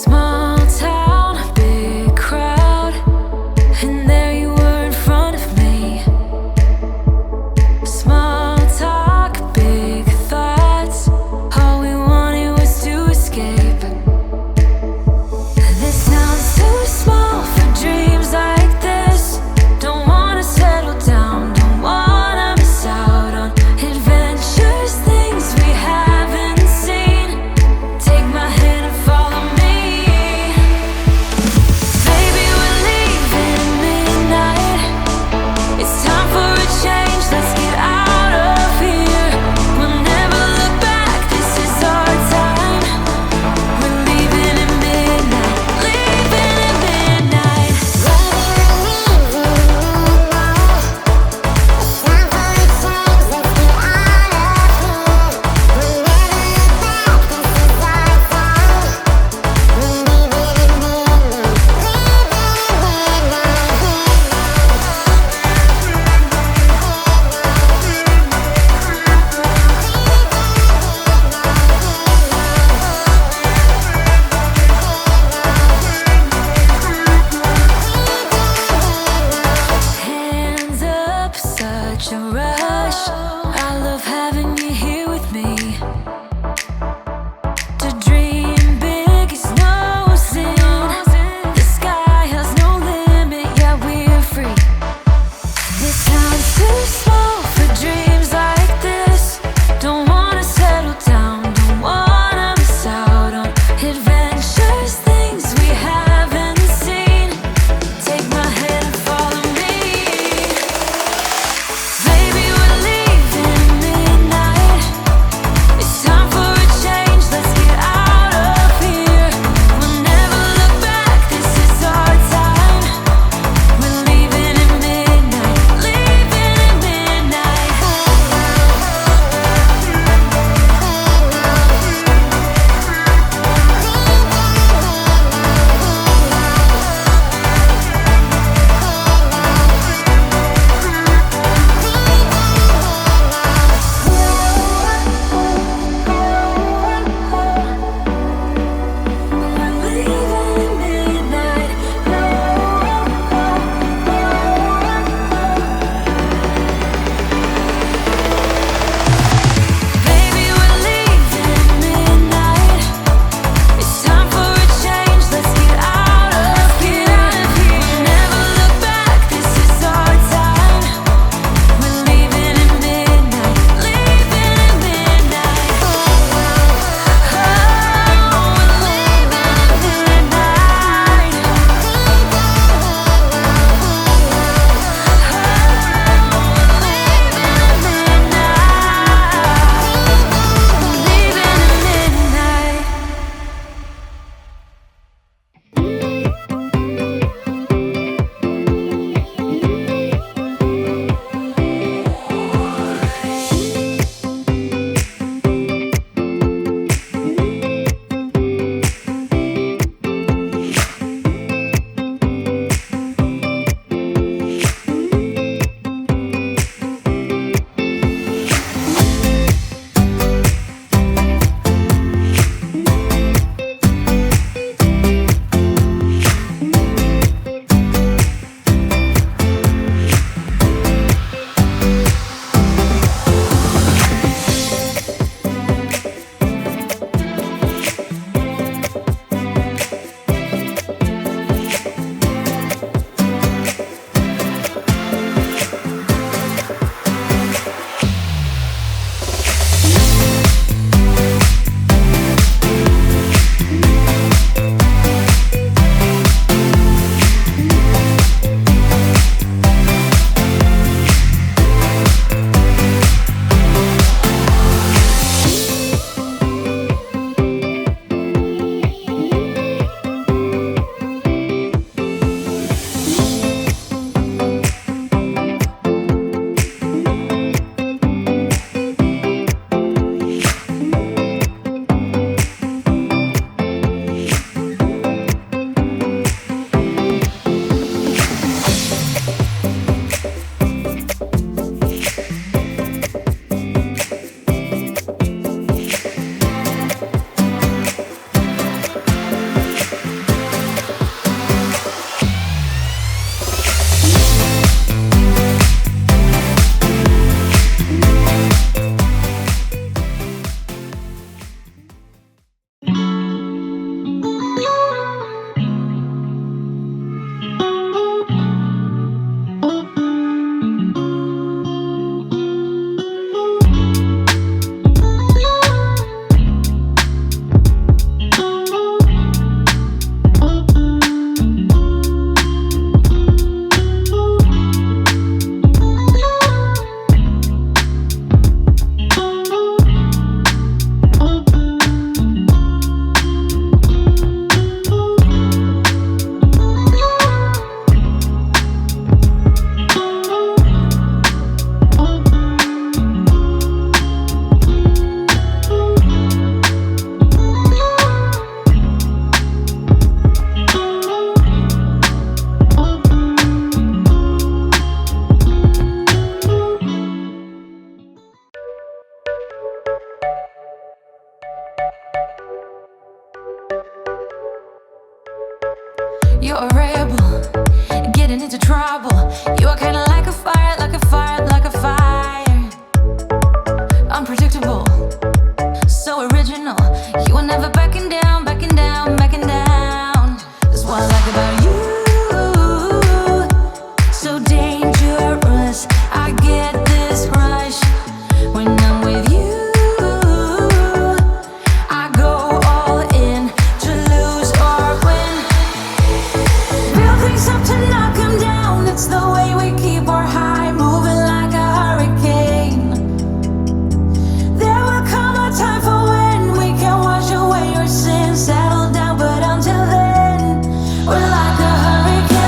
Small town, big crowd, and there you were in front of me. Small talk, big thoughts, all we wanted was to escape. This sounds too small for dreams like this. Don't wanna settle down, don't wanna miss out on adventures, things we haven't seen. Take my hand and follow me. You're a rebel, getting into trouble. You are kinda like a fire, like a fire, like a fire. Unpredictable, so original. You are never backing down, backing down, backing down. That's what I like about you. So dangerous, I get this rush when I'm with you. I go all in to lose or win. Build things up to knock 'em down. It's the way we keep our high, moving like a hurricane. There will come a time for when we can wash away your sins, settle down, but until then, we're like a hurricane.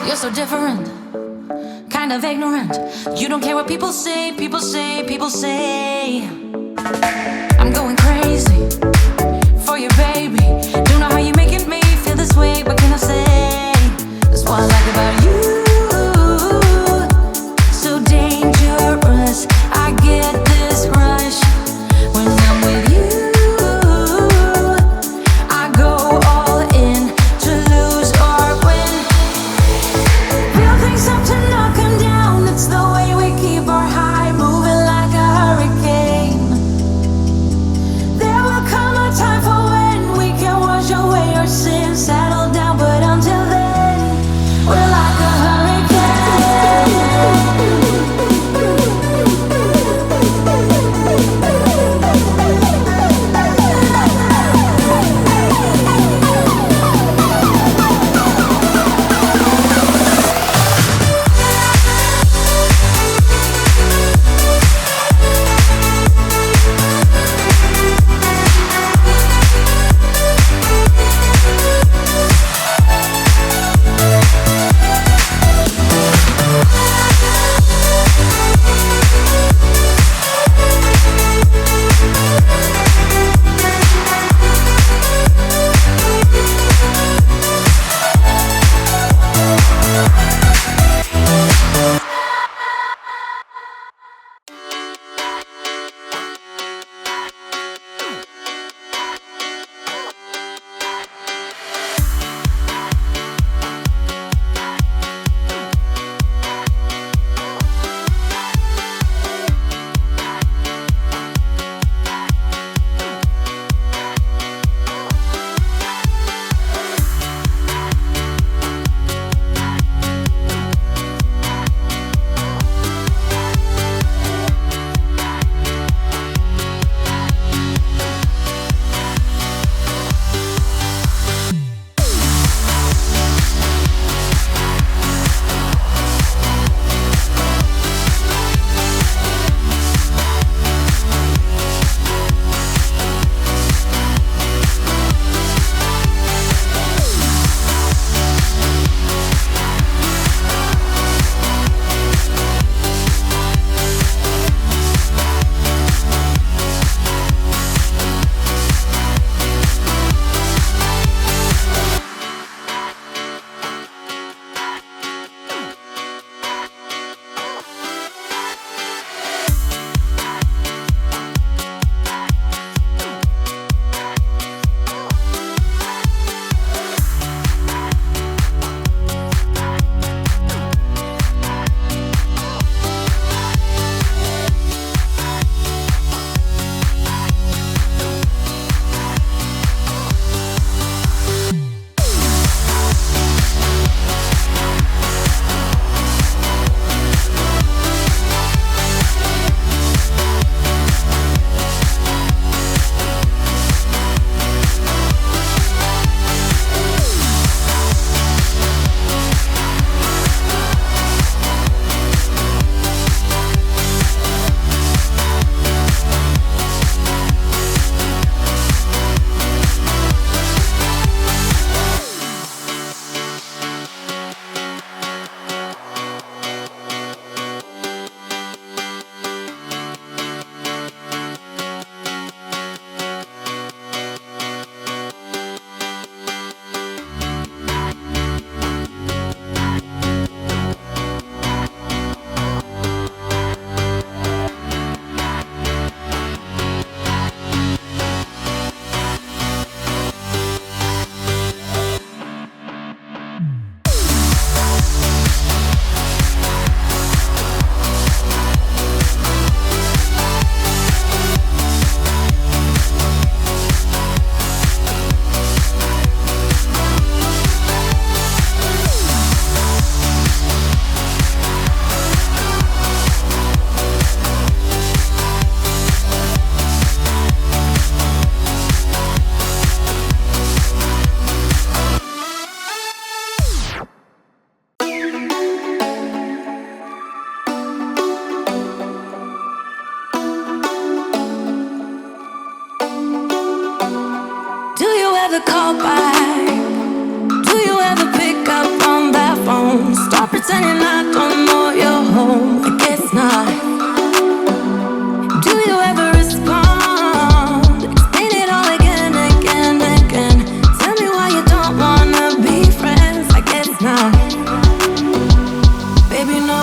You're so different, kind of ignorant. You don't care what people say, people say, people say. I'm going crazy for you, baby. Don't know how you're making me feel this way, but can I say that's what I like about you? So dangerous, I get this rush when I'm with you. I go all in to lose or win. Build things up to knock 'em down. It's the way we keep our high, moving like a hurricane. ever call back? Do you ever pick up on that phone? Stop pretending I don't know you're home. I guess not. Do you ever respond? Explain it all again, again, again. Tell me why you don't wanna be friends. I guess not. Baby, no,